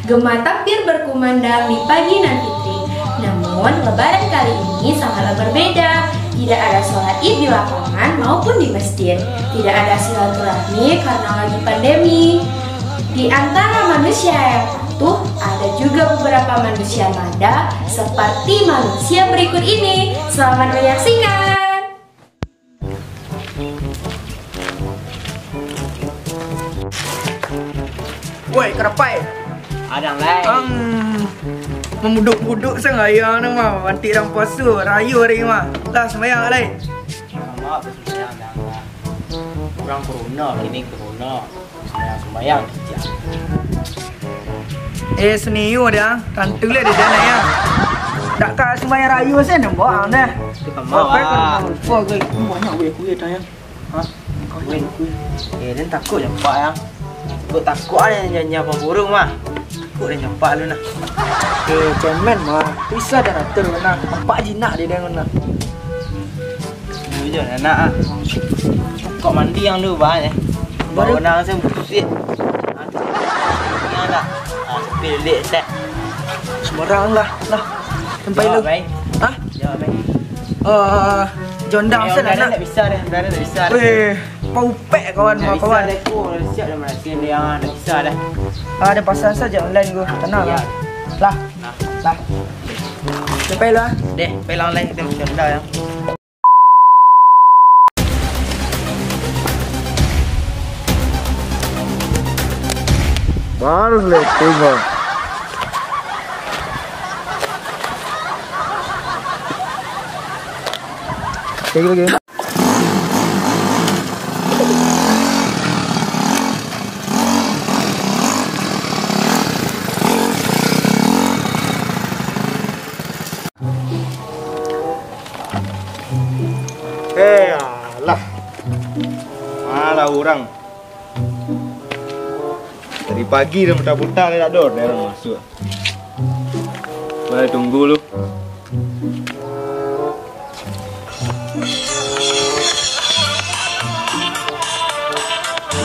Gema takbir berkumandang di pagi nan fitri. Namun, lebaran kali ini sangatlah berbeda. Tidak ada sholat id di lapangan maupun di masjid. Tidak ada silaturahmi karena lagi pandemi. Di antara manusia yang patuh, ada juga beberapa manusia mada seperti manusia berikut ini. Selamat menyaksikan. Woi, kerapai. Adang lain. Memuduk-buduk sengaja ni mah. Nanti dalam puasa raya hari mah. Dah sembahyang lain. Maaf bersembahyang dah. Kurang corona, ini corona. Sembahyang kerja. Senior dia. Kantu lah dia sana ya. Tak kah sembahyang raya sen nampak dah. Tu kan mau ah. Lupa ke. Banyak kuih dah ya. Ha? Kuih. Dia takut nampak ya. Takut ada nyanyi apa burung mah. Takut dia nampak lu nah. Cemen mah. Bisa dah nak terus nak. Nampak jinak dia dengan nak. Lu je nak ah. Kau mandi yang lu bah baru nang saya busit. Yang dah. Sepil lek set. Sembarang lah. Sampai lu. Ha? Jawab baik. Jondang sen nak. Tak bisa dah. Dah tak bisa. Paupek kawan Dah kawan. dah siap dah Malaysia dia yang dah bisa dah. Ada pasal saja online gua. Tenang Ya. lah. Lah. Sampai lah. Deh, pelang lain kita macam dah ya. Baru tengok. Lagi. Alah. Malah orang. Dari pagi dah buta-buta dia tak ada orang masuk. Boleh tunggu lu.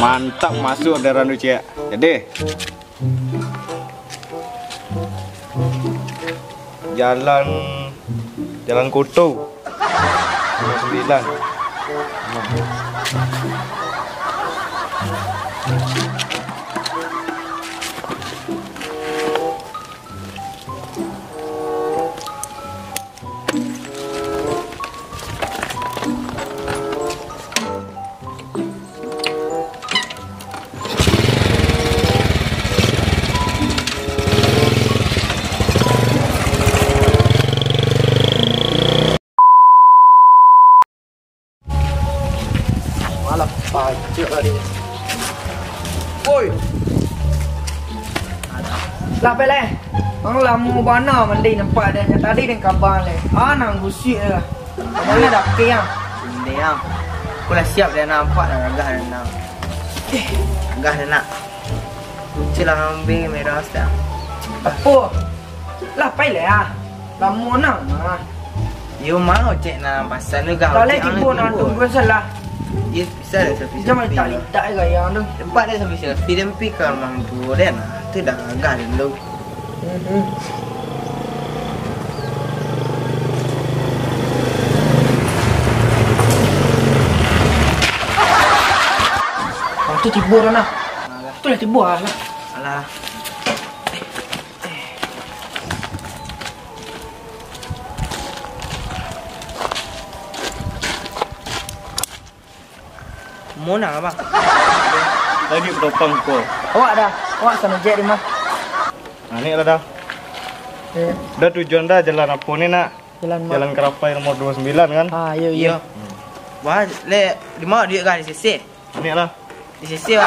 Mantap masuk darah nu cek. Jadi Jalan Koto 9. Malah pajak lah dia. Oi. Lah peleh. Ang lama bana mandi nampak dah tadi dengan kabar le. Nang busik lah. Mana dah kiang. Ini yang. Aku dah siap dah nampak dah gagah dah nak. Gagah dah nak. Celah ambil merah dah. Apa? Lah peleh ah. Lama nang mah. You mau cek nak pasal lu gah. Tak leh tipu nak tunggu salah. Ya bisa dah selfie. Jangan tak lidak gaya tu. Tempat dia selfie selfie dia pi kalau mang tu dia nah. Tu dah gagah dulu. Tu tipu dah nak. Tu lah tipu lah. Alah. Mau nak apa? Lagi petopang kau. Awak dah. Awak sana jet di mah. Ni lah dah. Dah tujuan dah jalan apa ni nak? Jalan Kerapai nomor 29 kan? Ya. Wah, le di mana dia kan di sisi? Ni lah. Di sisi wah.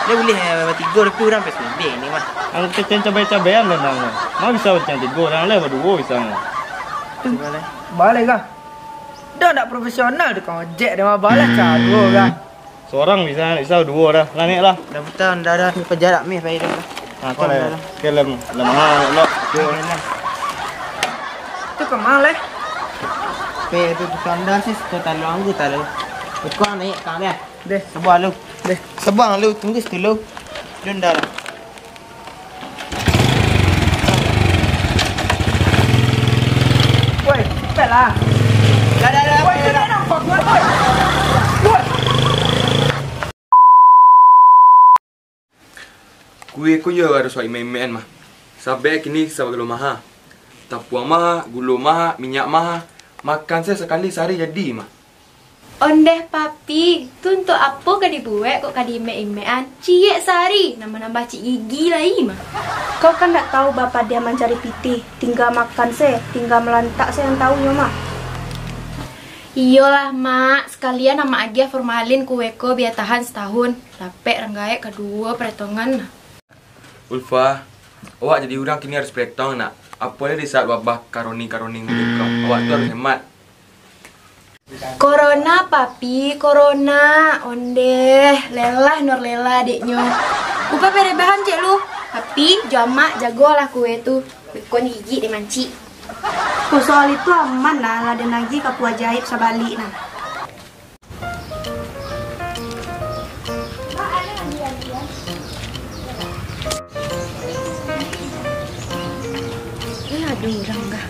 Dia boleh 3 lebih orang PSBB ni mah. Ang kecen cabai-cabean dah nang. Mau bisa macam 3 orang lah berdua bisa. Balik kah? Dah tak profesional tu kau jet dia mah balas cago kah? Seorang bisa 2 dah. Lah ni lah. Dah betul dah pejarak mi pai dah. Kau lah. Kelem lemah lo. Tu ke mana leh? Pe tu dah sih tu talu anggu talu. Kau naik kang dia. Deh, Sebuah lu. deh. Sebang lu tunggu dulu. Dun dah. lah. Dah. Woi, tu dah nampak gua. Woi. Kuih ko ya harus wai main-main mah. Sampai kini sebagai maha. Tapuang maha, gula maha, minyak maha. Makan saya sekali sehari jadi mah. Ondeh papi, tu untuk apa kau dibuat kok kau ime-imean? Ciek sehari, nambah-nambah cik gigi lagi mah. Kau kan tak tahu bapa dia mencari pitih, tinggal makan se, tinggal melantak se yang tahu ya mak. Iyalah mak, sekalian nama agia formalin kueko biar tahan setahun. Tapi renggaek kedua peretongan. Ulfa, awak jadi orang kini harus pretong nak. Apa di saat wabah karoni-karoni menjengkau. Awak tu harus hemat. Corona papi, corona. Ondeh, lelah nur lelah adiknya. Upah perebahan cek lu. Papi, jamak jagolah kue tu. Kau gigi di manci. Kau soal itu aman lah, laden lagi kapu ajaib sabalik nah. Aduh, ranggah.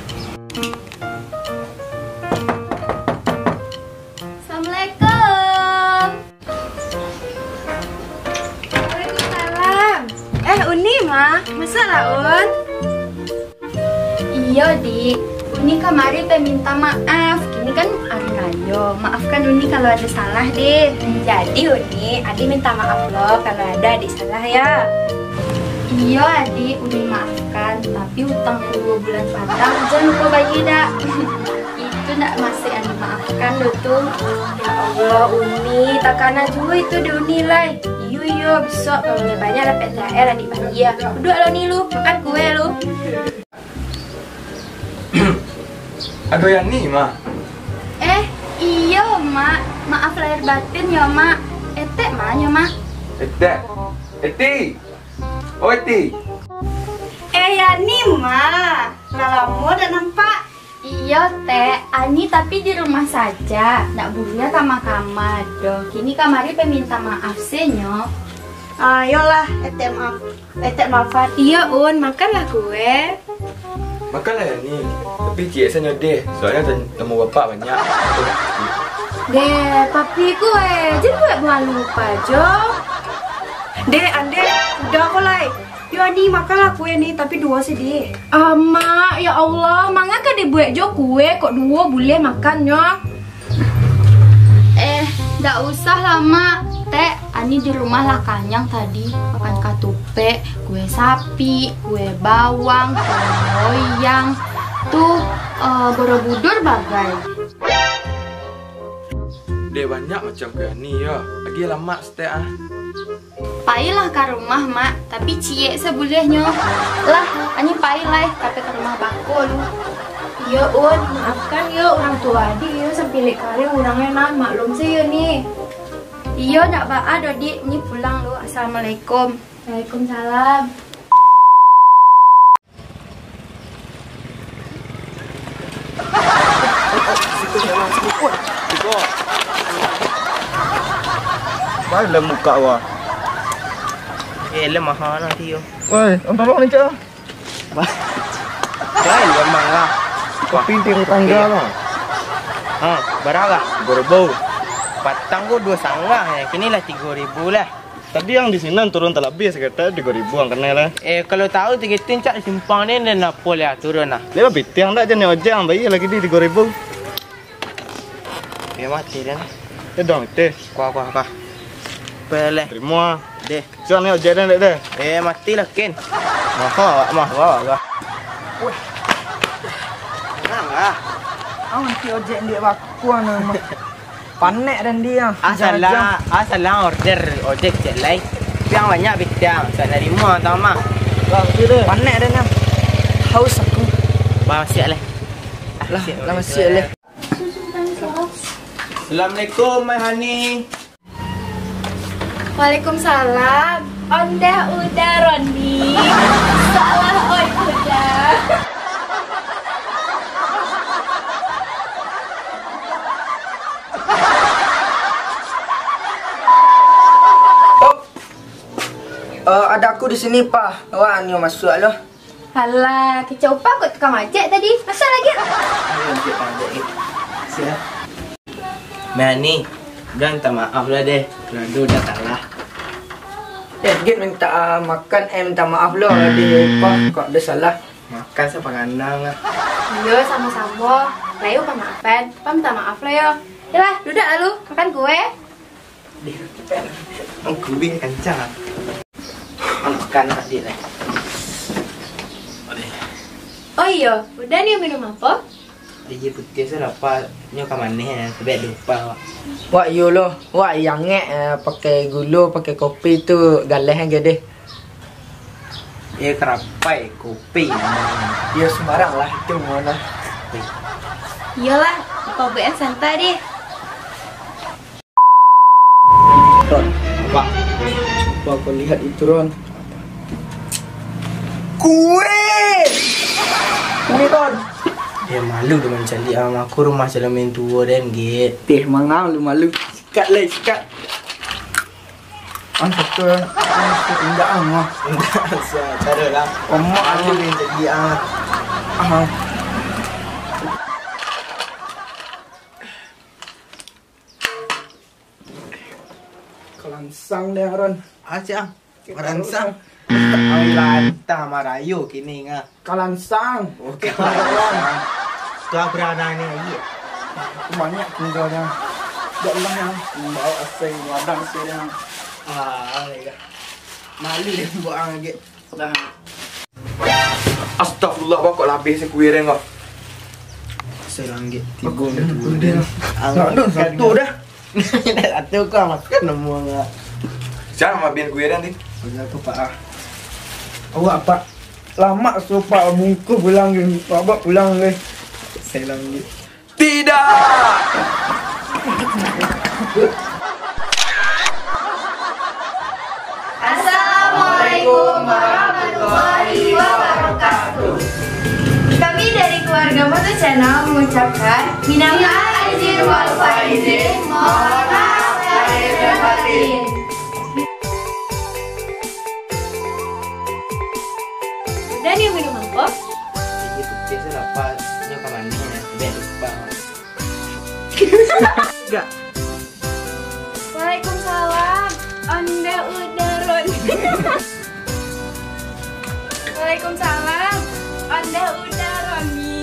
Assalamualaikum. Waalaikumsalam. Uni mah, masalah Un? Iya Dik, Uni kemarin minta maaf. Kini kan hari raya, maafkan Uni kalau ada salah deh. Jadi Uni, Adi minta maaf loh kalau ada adik salah ya. Iya adik, Uni maafkan, tapi utang 2 bulan padang jangan lupa bagi dak. Itu ndak masih Andi maafkan lo tuh. Ya Allah Uni, takkan juga itu di Uni lah. Iyo besok kalau udah banyak dapat THR adik bagi ya. Berdua lo nih lu, makan kue lu. Aduh yang ni mah. Iya mak, maaf lahir batin ya mak. Etek mah ya mak. Eti. Oh Eti. Ya ni mak, lama dah nampak. Iya teh, Ani tapi di rumah saja, ndak burunya kamar-kamar. Doh, kini kamari peminta maaf senyo. Ayolah, etek maafan. Iya Un, makanlah kue. Makanlah yang ni. Tapi cik saya nyodeh. Soalnya temu bapak banyak. Deh, papi kue, jadi buat malu lupa Jo. Dek, ande, udah kau lai. Yo Ani makanlah kue ni, tapi 2 sih deh. Mak, ya Allah, mangga kan dibuat Jo kue, kok 2 boleh makannya. Ndak usah lah mak. Teh, Ani di rumah lah kanyang tadi makan katupe, kue sapi, kue bawang, kue loyang, tuh borobudur bagai. Dia banyak macam ke ni ya. Lagi lama setiap ah. Pailah ke rumah mak, tapi cie sebulehnya. Lah, Ani pailah kata ke rumah bako lu. Ya Un, maafkan ya orang tua dia sampai kali orangnya nah maklum sih ya nih. Iya nak baa Dodi, ini pulang lu. Assalamualaikum. Waalaikumsalam. Baiklah muka awak. Lemah nanti yo. Woi, tolong ni cak. Lain lemah lah. Kopi di tangga lah. Berapa? 2000. Patang gua 2 sanggah ya. Kini lah 3.000 lah. Tadi yang di sini turun tak lebih sekitar 3.000 ang kena lah. Kalau tahu 3 cak simpang ni dan apa lah turun lah. Lepas bitiang tak jenis ojek ang bayi lagi di 3.000. Ya mati dah. Dong teh. Kuah. Boleh. Terima. Deh. Jangan ni ojek dah deh. Mati lah Ken. Wah. Tenang lah. Nanti ojek dia baku nama. Panek dan dia. Asalah order ojek je lai. Yang banyak bitiang. Tak nerima tahu mah. Panek dan dia. Haus aku. Siap lah. Lama siap lah. Assalamualaikum Mai Hani. Waalaikumsalam. Onda udah Rondi. Salah udah. Ada aku di sini Pak. Wah, ni masuk loh. Alah, kecoba kot tukang macet tadi. Masa lagi? Ayo Git ada Git. Siap. Mani, udah minta maaf lah deh. Lalu udah salah. Git minta makan, minta maaf lo. Dia kok ada salah. Makan siapa kandang lah. Yo, sama-sama. Layu pemaafan. Pam minta maaf lo yo. Yalah, duduk lalu makan kue. Kubing kencang. Makan tadi lah. Oh iya, udah nih minum apa? Dia putih saya dapat nyoka manis sebab lupa. Wah yo lo, wah yang pakai gula, pakai kopi tu galeh yang gede. Ia kerapai kopi. Ya sembarang lah itu mana. Iyalah, apa buat santai deh. Ron, Apa? coba kau lihat itu Ron. Kue! Ini Ron. Dia malu dengan cari aku rumah selamin tua dan Git. Teh mangang lu malu. Sikat lah, sikat. Satu tidak mah. Cara lah. Omak ada yang jadi Kelansang deh Ron. Aja. Merangsang. Ang lanta marayo kini nga. Kelansang. Oke, Ron. Tua berada ni lagi. Banyak tinggalnya. Tak lah yang bawa asing wadang sedang. Malu dia buang lagi. Dah. Astagfirullah, kok labih si kuih kok. Serang Git. Aku Tiga dah. dia. Nak satu dah. Satu kau makan nemu enggak. Jangan mabin kuih nanti. Aku pak. Awak pak. Lama sopak muka pulang ke. Bapak pulang ke. Serang Git. Tidak. Assalamualaikum warahmatullahi wabarakatuh. Kami dari keluarga Moto Channel mengucapkan minal aidin wal faizin, mohon maaf lahir dan batin. Udah nih minum apa? Dia putih saya dapat nyoka manis sebab lupa. Enggak. Waalaikumsalam. Anda udah Ron. Waalaikumsalam. Anda udah Roni.